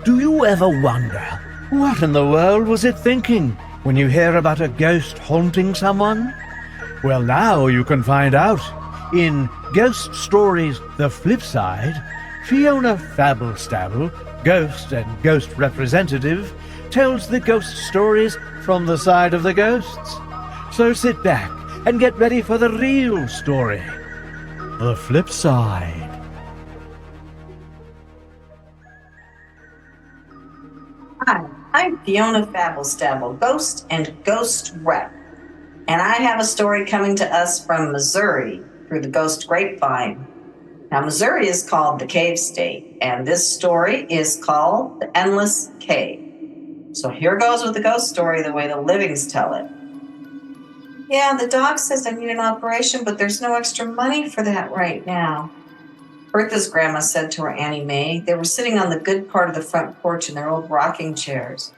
Do you ever wonder, what in the world was it thinking when you hear about a ghost haunting someone? Well, now you can find out. In Ghost Stories The Flip Side, Fiona Fabblestabble, ghost and ghost representative, tells the ghost stories from the side of the ghosts. So sit back and get ready for the real story. The Flip Side. Hi, I'm Fiona Fabblestabble, ghost and ghost rep. And I have a story coming to us from Missouri through the ghost grapevine. Now, Missouri is called the Cave State, and this story is called The Endless Cave. So here goes with the ghost story the way the livings tell it. Yeah, the doc says I need an operation, but there's no extra money for that right now. Bertha's grandma said to her Annie Mae. They were sitting on the good part of the front porch in their old rocking chairs.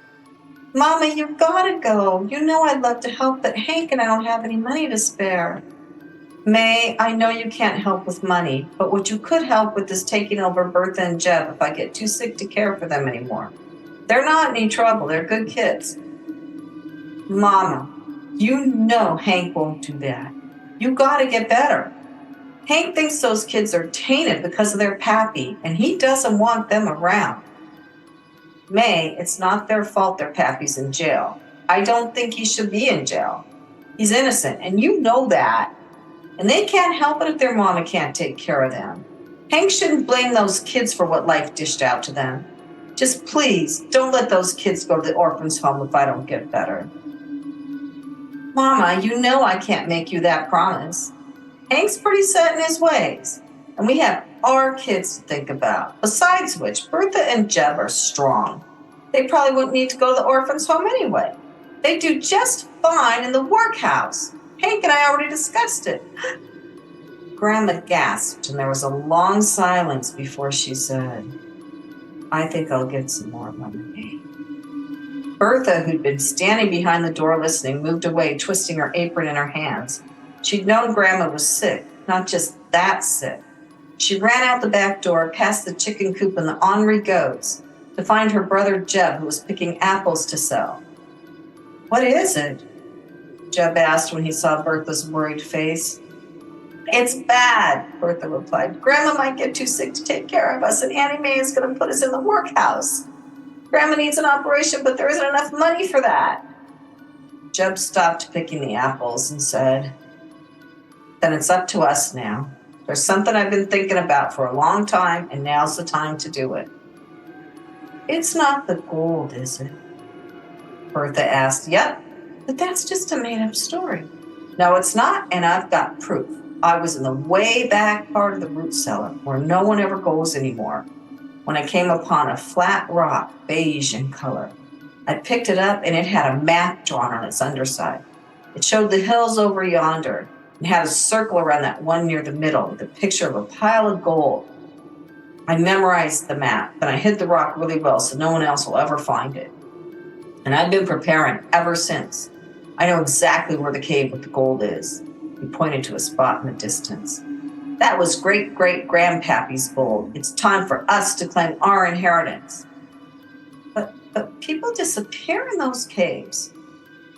Mama, you've got to go. You know I'd love to help, but Hank and I don't have any money to spare. May, I know you can't help with money, but what you could help with is taking over Bertha and Jeb if I get too sick to care for them anymore. They're not in any trouble. They're good kids. Mama, you know Hank won't do that. You got to get better. Hank thinks those kids are tainted because of their pappy, and he doesn't want them around. May, it's not their fault their pappy's in jail. I don't think he should be in jail. He's innocent, and you know that. And they can't help it if their mama can't take care of them. Hank shouldn't blame those kids for what life dished out to them. Just please, don't let those kids go to the orphan's home if I don't get better. Mama, you know I can't make you that promise. Hank's pretty set in his ways, and we have our kids to think about. Besides which, Bertha and Jeb are strong. They probably wouldn't need to go to the orphan's home anyway. They do just fine in the workhouse. Hank and I already discussed it. Grandma gasped, and there was a long silence before she said, I think I'll get some more money. Bertha, who'd been standing behind the door listening, moved away, twisting her apron in her hands. She'd known Grandma was sick, not just that sick. She ran out the back door, past the chicken coop and the ornery goats, to find her brother Jeb, who was picking apples to sell. What is it? Jeb asked when he saw Bertha's worried face. It's bad, Bertha replied. Grandma might get too sick to take care of us, and Annie Mae is going to put us in the workhouse. Grandma needs an operation, but there isn't enough money for that. Jeb stopped picking the apples and said, Then it's up to us now. There's something I've been thinking about for a long time, and now's the time to do it. It's not the gold, is it? Bertha asked. Yep, but that's just a made-up story. No, it's not, and I've got proof. I was in the way back part of the root cellar, where no one ever goes anymore, when I came upon a flat rock, beige in color. I picked it up, and it had a map drawn on its underside. It showed the hills over yonder, and had a circle around that one near the middle with a picture of a pile of gold. I memorized the map, and I hid the rock really well so no one else will ever find it. And I've been preparing ever since. I know exactly where the cave with the gold is. He pointed to a spot in the distance. That was great-great-grandpappy's gold. It's time for us to claim our inheritance. But people disappear in those caves.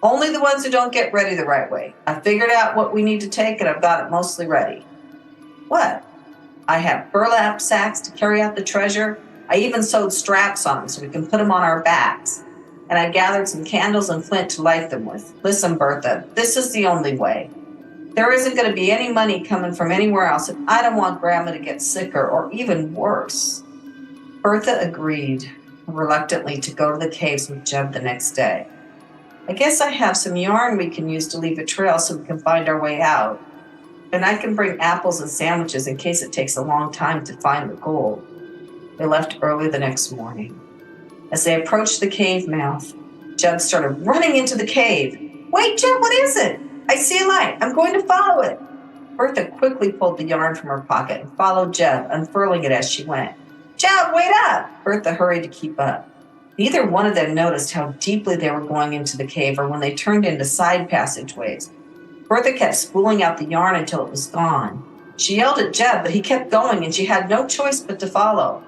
Only the ones who don't get ready the right way. I figured out what we need to take, and I've got it mostly ready. What? I have burlap sacks to carry out the treasure. I even sewed straps on them so we can put them on our backs. And I gathered some candles and flint to light them with. Listen, Bertha, this is the only way. There isn't going to be any money coming from anywhere else, and I don't want Grandma to get sicker or even worse. Bertha agreed, reluctantly, to go to the caves with Jeb the next day. I guess I have some yarn we can use to leave a trail so we can find our way out. And I can bring apples and sandwiches in case it takes a long time to find the gold. They left early the next morning. As they approached the cave mouth, Jeb started running into the cave. Wait, Jeb, what is it? I see a light. I'm going to follow it. Bertha quickly pulled the yarn from her pocket and followed Jeb, unfurling it as she went. Jeb, wait up! Bertha hurried to keep up. Neither one of them noticed how deeply they were going into the cave or when they turned into side passageways. Bertha kept spooling out the yarn until it was gone. She yelled at Jeb, but he kept going, and she had no choice but to follow.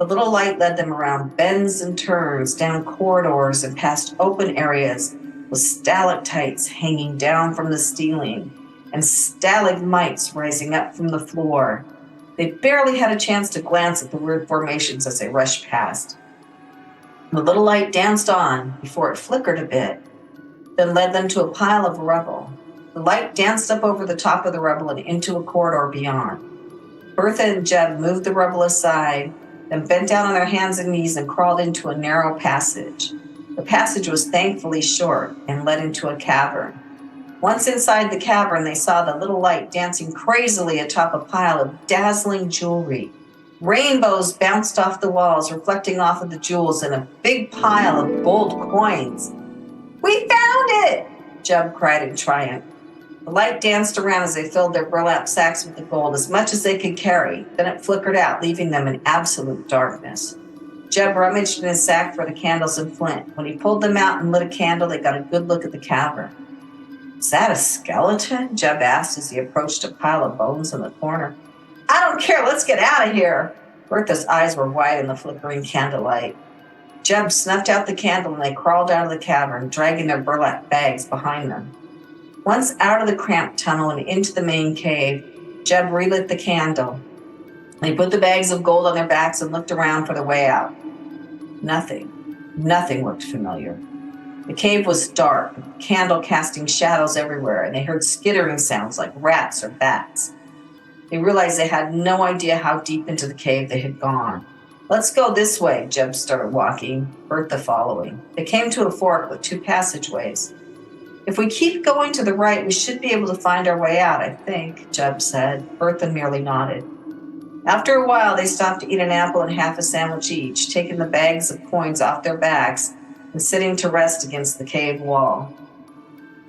The little light led them around bends and turns, down corridors, and past open areas with stalactites hanging down from the ceiling and stalagmites rising up from the floor. They barely had a chance to glance at the weird formations as they rushed past. The little light danced on before it flickered a bit, then led them to a pile of rubble. The light danced up over the top of the rubble and into a corridor beyond. Bertha and Jeb moved the rubble aside, then bent down on their hands and knees and crawled into a narrow passage. The passage was thankfully short and led into a cavern. Once inside the cavern, they saw the little light dancing crazily atop a pile of dazzling jewelry. Rainbows bounced off the walls, reflecting off of the jewels in a big pile of gold coins. "We found it!" Jeb cried in triumph. The light danced around as they filled their burlap sacks with the gold, as much as they could carry. Then it flickered out, leaving them in absolute darkness. Jeb rummaged in his sack for the candles and flint. When he pulled them out and lit a candle, they got a good look at the cavern. "Is that a skeleton?" Jeb asked as he approached a pile of bones in the corner. "I don't care, let's get out of here." Bertha's eyes were wide in the flickering candlelight. Jeb snuffed out the candle and they crawled out of the cavern, dragging their burlap bags behind them. Once out of the cramped tunnel and into the main cave, Jeb relit the candle. They put the bags of gold on their backs and looked around for the way out. Nothing looked familiar. The cave was dark, with the candle casting shadows everywhere, and they heard skittering sounds like rats or bats. They realized they had no idea how deep into the cave they had gone. "Let's go this way," Jeb started walking, Bertha following. They came to a fork with two passageways. "If we keep going to the right, we should be able to find our way out, I think," Jeb said. Bertha merely nodded. After a while, they stopped to eat an apple and half a sandwich each, taking the bags of coins off their backs and sitting to rest against the cave wall.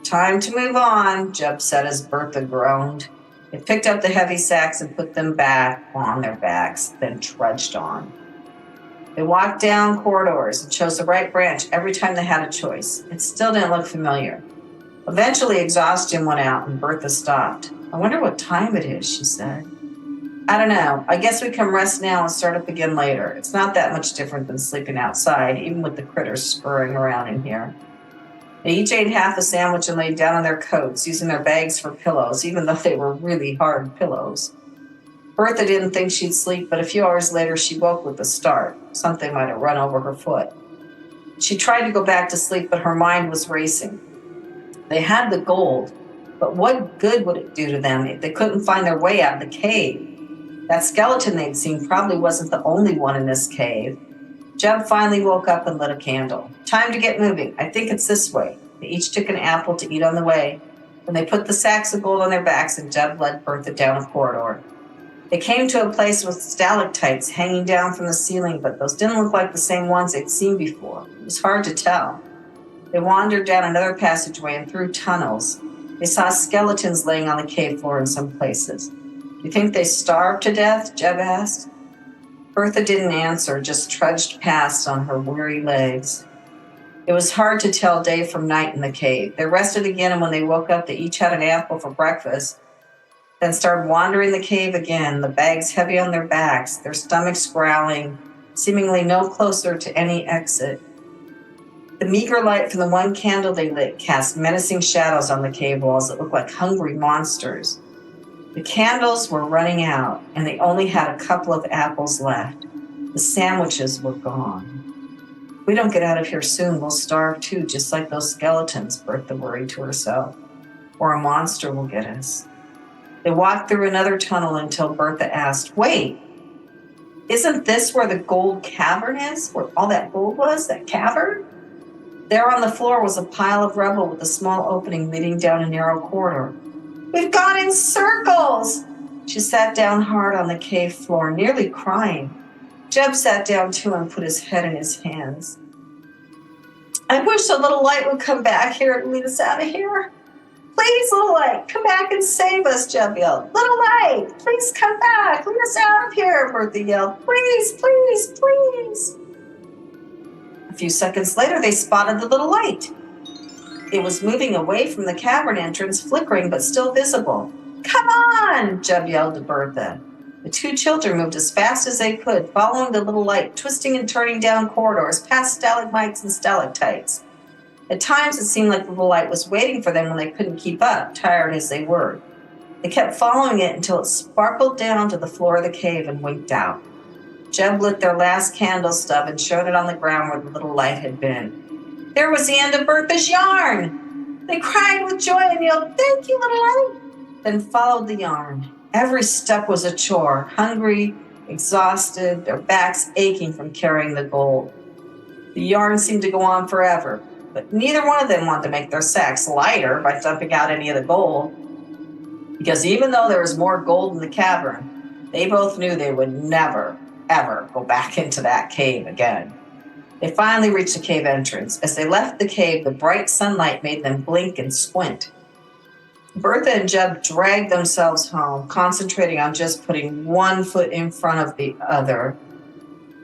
"Time to move on," Jeb said as Bertha groaned. They picked up the heavy sacks and put them back on their backs, then trudged on. They walked down corridors and chose the right branch every time they had a choice. It still didn't look familiar. Eventually, exhaustion went out and Bertha stopped. "I wonder what time it is," she said. "I don't know. I guess we can rest now and start up again later. It's not that much different than sleeping outside, even with the critters scurrying around in here." They each ate half a sandwich and laid down on their coats, using their bags for pillows, even though they were really hard pillows. Bertha didn't think she'd sleep, but a few hours later she woke with a start. Something might have run over her foot. She tried to go back to sleep, but her mind was racing. They had the gold, but what good would it do to them if they couldn't find their way out of the cave? That skeleton they'd seen probably wasn't the only one in this cave. Jeb finally woke up and lit a candle. "Time to get moving. I think it's this way." They each took an apple to eat on the way. Then they put the sacks of gold on their backs and Jeb led Bertha down a corridor. They came to a place with stalactites hanging down from the ceiling, but those didn't look like the same ones they'd seen before. It was hard to tell. They wandered down another passageway and through tunnels. They saw skeletons laying on the cave floor in some places. "Do you think they starved to death?" Jeb asked. Bertha didn't answer, just trudged past on her weary legs. It was hard to tell day from night in the cave. They rested again, and when they woke up, they each had an apple for breakfast, then started wandering the cave again, the bags heavy on their backs, their stomachs growling, seemingly no closer to any exit. The meager light from the one candle they lit cast menacing shadows on the cave walls that looked like hungry monsters. The candles were running out, and they only had a couple of apples left. The sandwiches were gone. "If we don't get out of here soon, we'll starve too, just like those skeletons," Bertha worried to herself. "Or a monster will get us." They walked through another tunnel until Bertha asked, "Wait, isn't this where the gold cavern is? Where all that gold was, that cavern?" There on the floor was a pile of rubble with a small opening leading down a narrow corridor. "We've gone in circles!" She sat down hard on the cave floor, nearly crying. Jeb sat down too and put his head in his hands. "I wish the little light would come back here and lead us out of here. Please, little light, come back and save us," Jeb yelled. "Little light, please come back. Lead us out of here," Bertha yelled. "Please, please, please." A few seconds later, they spotted the little light. It was moving away from the cavern entrance, flickering but still visible. "Come on!" Jeb yelled to Bertha. The two children moved as fast as they could, following the little light, twisting and turning down corridors, past stalagmites and stalactites. At times, it seemed like the little light was waiting for them when they couldn't keep up, tired as they were. They kept following it until it sparkled down to the floor of the cave and winked out. Jeb lit their last candle stub and showed it on the ground where the little light had been. There was the end of Bertha's yarn! They cried with joy and yelled, "Thank you, little light!" Then followed the yarn. Every step was a chore, hungry, exhausted, their backs aching from carrying the gold. The yarn seemed to go on forever, but neither one of them wanted to make their sacks lighter by dumping out any of the gold. Because even though there was more gold in the cavern, they both knew they would never, ever go back into that cave again. They finally reached the cave entrance. As they left the cave, the bright sunlight made them blink and squint. Bertha and Jeb dragged themselves home, concentrating on just putting one foot in front of the other.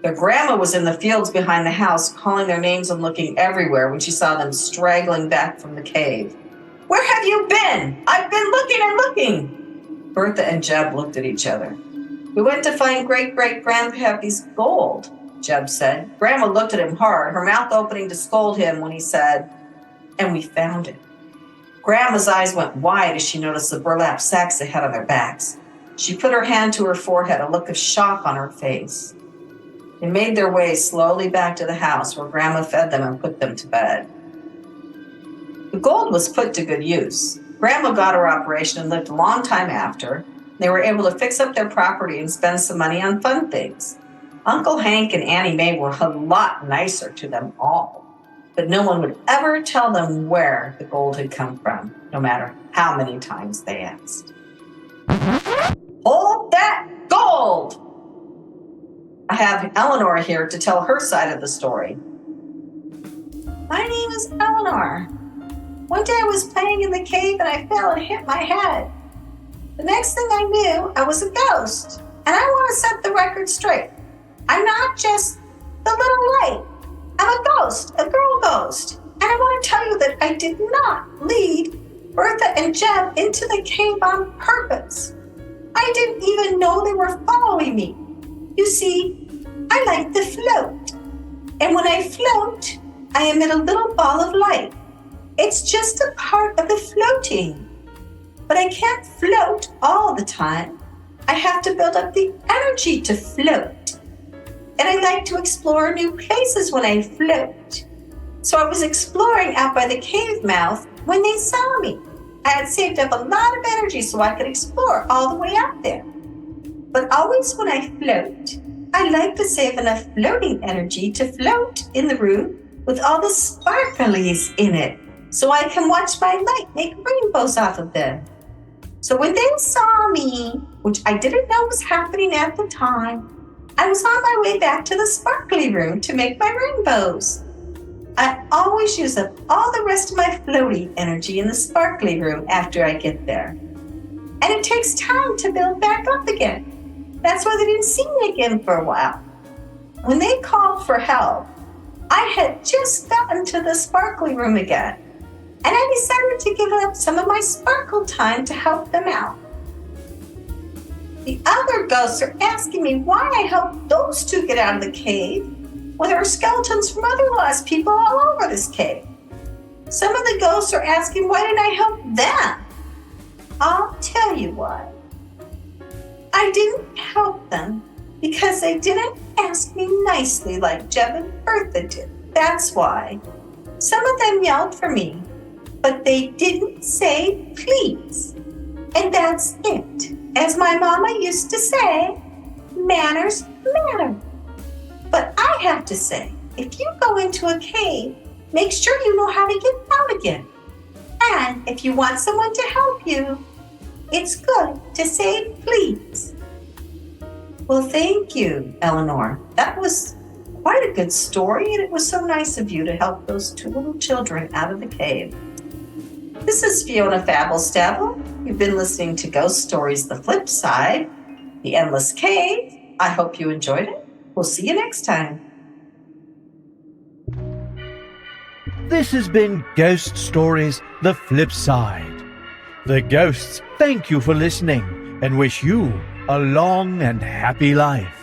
Their grandma was in the fields behind the house, calling their names and looking everywhere when she saw them straggling back from the cave. "Where have you been? I've been looking and looking." Bertha and Jeb looked at each other. "We went to find great-great-grandpappy's gold," Jeb said. Grandma looked at him hard, her mouth opening to scold him when he said, "And we found it." Grandma's eyes went wide as she noticed the burlap sacks they had on their backs. She put her hand to her forehead, a look of shock on her face. They made their way slowly back to the house where Grandma fed them and put them to bed. The gold was put to good use. Grandma got her operation and lived a long time after. They were able to fix up their property and spend some money on fun things. Uncle Hank and Annie Mae were a lot nicer to them all, but no one would ever tell them where the gold had come from, no matter how many times they asked. Hold that gold! I have Eleanor here to tell her side of the story. My name is Eleanor. One day I was playing in the cave and I fell and hit my head. The next thing I knew, I was a ghost. And I want to set the record straight. I'm not just the little light. I'm a ghost, a girl ghost. And I want to tell you that I did not lead Bertha and Jeb into the cave on purpose. I didn't even know they were following me. You see, I like to float. And when I float, I emit a little ball of light. It's just a part of the floating. But I can't float all the time. I have to build up the energy to float. And I like to explore new places when I float. So I was exploring out by the cave mouth when they saw me. I had saved up a lot of energy so I could explore all the way out there. But always when I float, I like to save enough floating energy to float in the room with all the sparklies in it, so I can watch my light make rainbows off of them. So when they saw me, which I didn't know was happening at the time, I was on my way back to the sparkly room to make my rainbows. I always use up all the rest of my floating energy in the sparkly room after I get there. And it takes time to build back up again. That's why they didn't see me again for a while. When they called for help, I had just gotten to the sparkly room again, and I decided to give up some of my sparkle time to help them out. The other ghosts are asking me why I helped those two get out of the cave when there are skeletons from other lost people all over this cave. Some of the ghosts are asking why didn't I help them? I'll tell you why. I didn't help them because they didn't ask me nicely like Jeb and Bertha did. That's why. Some of them yelled for me, but they didn't say please. And that's it. As my mama used to say, manners matter. But I have to say, if you go into a cave, make sure you know how to get out again. And if you want someone to help you, it's good to say please. Well, thank you, Eleanor. That was quite a good story, and it was so nice of you to help those two little children out of the cave. This is Fiona Fabblestabble. You've been listening to Ghost Stories, The Flip Side, The Endless Cave. I hope you enjoyed it. We'll see you next time. This has been Ghost Stories, The Flip Side. The ghosts thank you for listening and wish you a long and happy life.